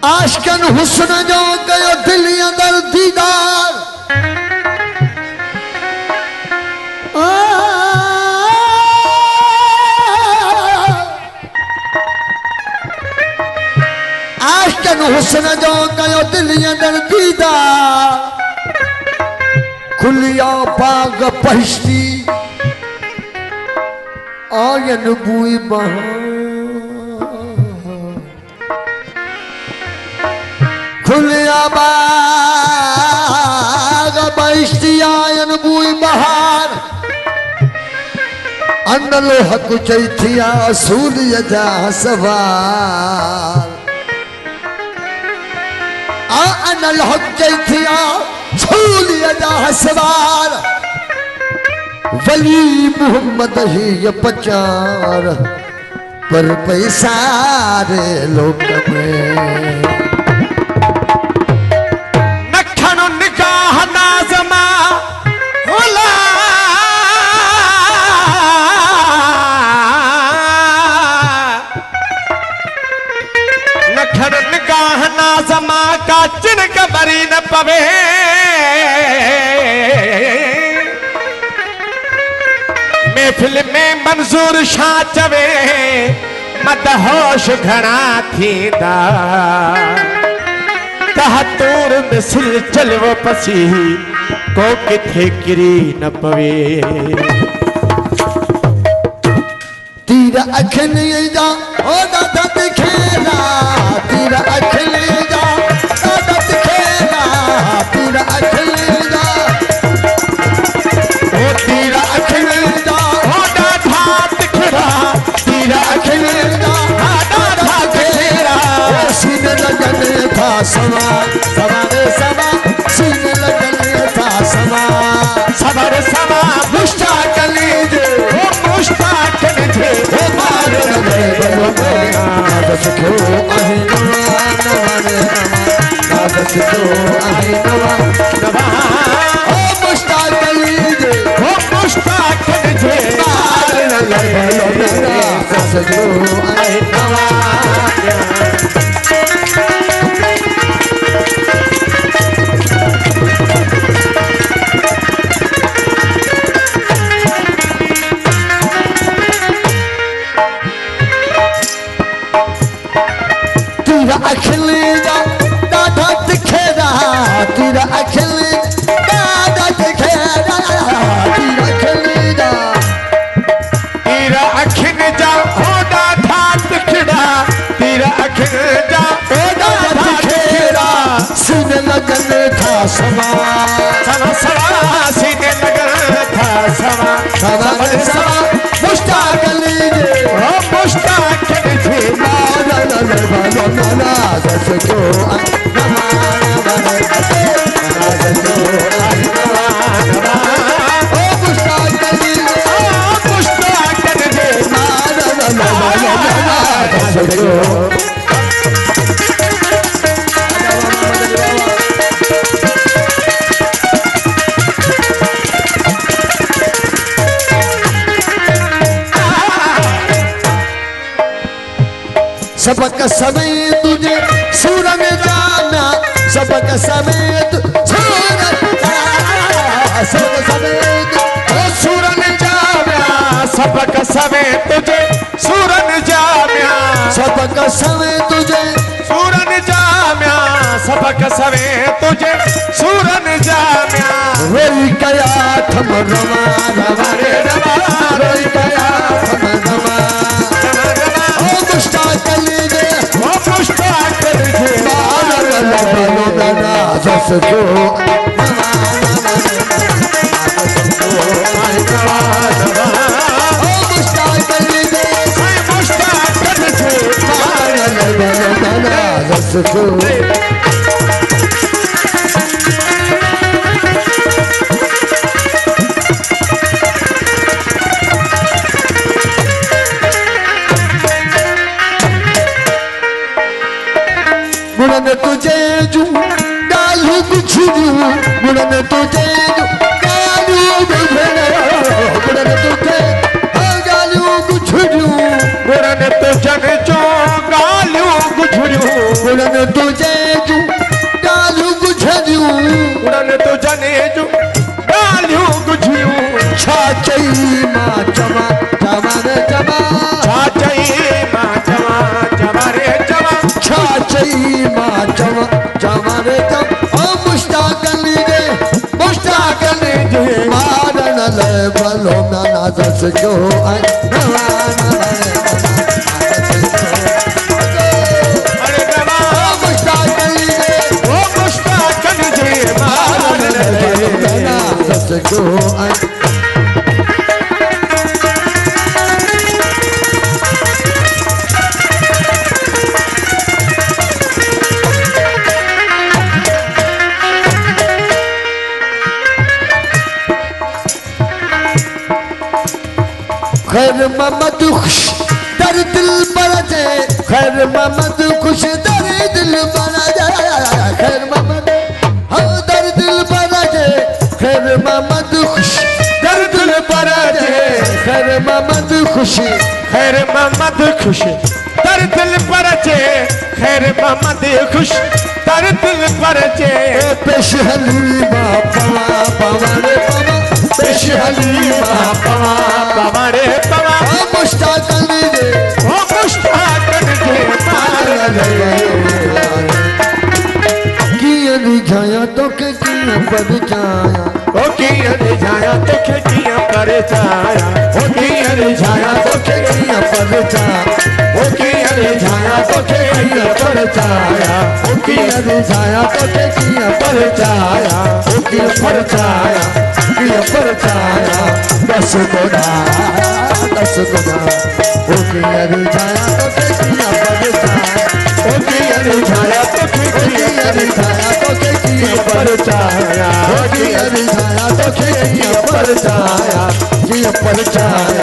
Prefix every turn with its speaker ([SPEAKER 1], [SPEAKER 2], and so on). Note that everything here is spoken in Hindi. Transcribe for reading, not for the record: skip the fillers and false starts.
[SPEAKER 1] आशकन हुस्न जो कयो दिल अंदर दीदार आशकन हुस्न जो कयो दिल अंदर दीदार खुलिया बाग पहश्ती आयन बुई बहार खुलिया बाग पहश्ती आयन बुई बहार अनलो हक चैथिया सूर्य जा सवार अनल हक चैथिया सूर्य जा सवार वली मोहम्मद ही ये पचार पर पैसा रे लोक में
[SPEAKER 2] नखन निगाह नाज़मा होला नखन निगाह नाज़मा का चिनक बरी न पवे महफिल में मंजूर शाह चवे मदहोश घना थींदा तहतूर मिसल चलवो पसी को किथे किरी न पवे
[SPEAKER 1] तीर अखन जा ओ दादा दिखेला तीर अखन जा दादा दिखेला तीर अखन जा ओ तीर अखन जा
[SPEAKER 2] हो दादा दिखरा
[SPEAKER 1] तीर अखन जा दादा दिखेला सीने लगन था समा सवारे समा सीने लगन था समा
[SPEAKER 2] सबर समा
[SPEAKER 1] मुश्ताक लीजे
[SPEAKER 2] हो मुश्ताक निजे
[SPEAKER 1] ओ मार लगे नादस क्यों आहे नवा नवा रे नादस क्यों आहे नवा
[SPEAKER 2] नवा
[SPEAKER 1] ओ मुश्ताक लीजे
[SPEAKER 2] हो मुश्ताक निजे
[SPEAKER 1] मार लगे नादस क्यों आहे नवा तेरा अखिले जा दादा दिखेरा तेरा अखिले दादा दिखेरा तेरा अखिले जा
[SPEAKER 2] तेरा अखिन जा हो दादा दिखड़ा तेरा अखिन जा हो दादा दिखेरा
[SPEAKER 1] सीने लगन था समा
[SPEAKER 2] समा समा सीने लगन था समा
[SPEAKER 1] सवार समा मुश्ताक लीजे
[SPEAKER 2] हो मुश्ताक निजे
[SPEAKER 1] नादस क्यों आहे नवा नवा रे नादस क्यों आहे नवा नवा ओ मुश्ताक लीजे
[SPEAKER 2] हो मुश्ताक निजे
[SPEAKER 1] नादस क्यों सबक समय तुझे सूरन जाना सबक समय सूरन सबक समय
[SPEAKER 2] सूरन जाम्या सबक समय तुझे सूरन जाम्या
[SPEAKER 1] सबक समय तुझे
[SPEAKER 2] सूरन जाम्या सबक समय तुझे सूरन जाम्या
[SPEAKER 1] रोई कया थम रमा रमा रे रमा रोई कया थम रमा ओ मुश्ताक लीजे
[SPEAKER 2] वो मुश्ताक निजे
[SPEAKER 1] नादस क्यों नवा नवा ओ मुश्ताक लीजे
[SPEAKER 2] मुश्ताक निजे
[SPEAKER 1] नादस क्यों मुड़न तुझे जू डालू बिछड़ू मुड़न तुझे जू डालू बिछड़ू मुड़न तुझे डालू बिछड़ू
[SPEAKER 2] मुड़न तुझन जो गालियों गुझरियूं
[SPEAKER 1] मुड़न तुझे जू डालू गुझरियूं
[SPEAKER 2] उड़न तो जने जो डालियूं गुझियूं
[SPEAKER 1] छा चई मां चवा चवा रे चवा
[SPEAKER 2] छा चई मां चवा चवा रे चवा
[SPEAKER 1] छा चई मां चवा चवा रे चवा ओ मुश्ताक अली जे मारण लाइ भलो नाना दस जो आई
[SPEAKER 2] अरे गवा
[SPEAKER 1] मुश्ताक अली जे
[SPEAKER 2] ओ मुश्ताक जे मारन ले
[SPEAKER 1] नाना दस जो आई खैर मोहम्मद खुश दर दिल पर जे खैर मोहम्मद खुश दर दिल पर जे खैर मोहम्मद हाँ दर दिल पर जे खैर मोहम्मद खुश
[SPEAKER 2] दर दिल पर जे
[SPEAKER 1] खैर मोहम्मद खुशी
[SPEAKER 2] खैर मोहम्मद खुश दर दिल पर जे खैर मोहम्मद खुश दर दिल पर जे
[SPEAKER 1] पेश हलीमा पवा पवा रे पवा पेश हलीमा
[SPEAKER 2] पवा पवा रे पवा
[SPEAKER 1] मुश्ताक अली जे
[SPEAKER 2] ओ मुश्ताक जे मारन ले
[SPEAKER 1] किया रिझाया तो के किया परचाया
[SPEAKER 2] ओ किया रिझाया तो किया परचाया ओ किया रिझाया तो
[SPEAKER 1] किया परचाया
[SPEAKER 2] ओ किया रिझाया तो किया परचाया
[SPEAKER 1] ओ किया रिझाया तो किया
[SPEAKER 2] परचाया
[SPEAKER 1] ओ किया परचाया दस गुना ओ किया रिझाया तो किया परचाया
[SPEAKER 2] ओ किया रिझाया तो
[SPEAKER 1] किया रिझाया तो किया
[SPEAKER 2] परचाया
[SPEAKER 1] ओ किया रिझाया तो किया परचाया किया परचाया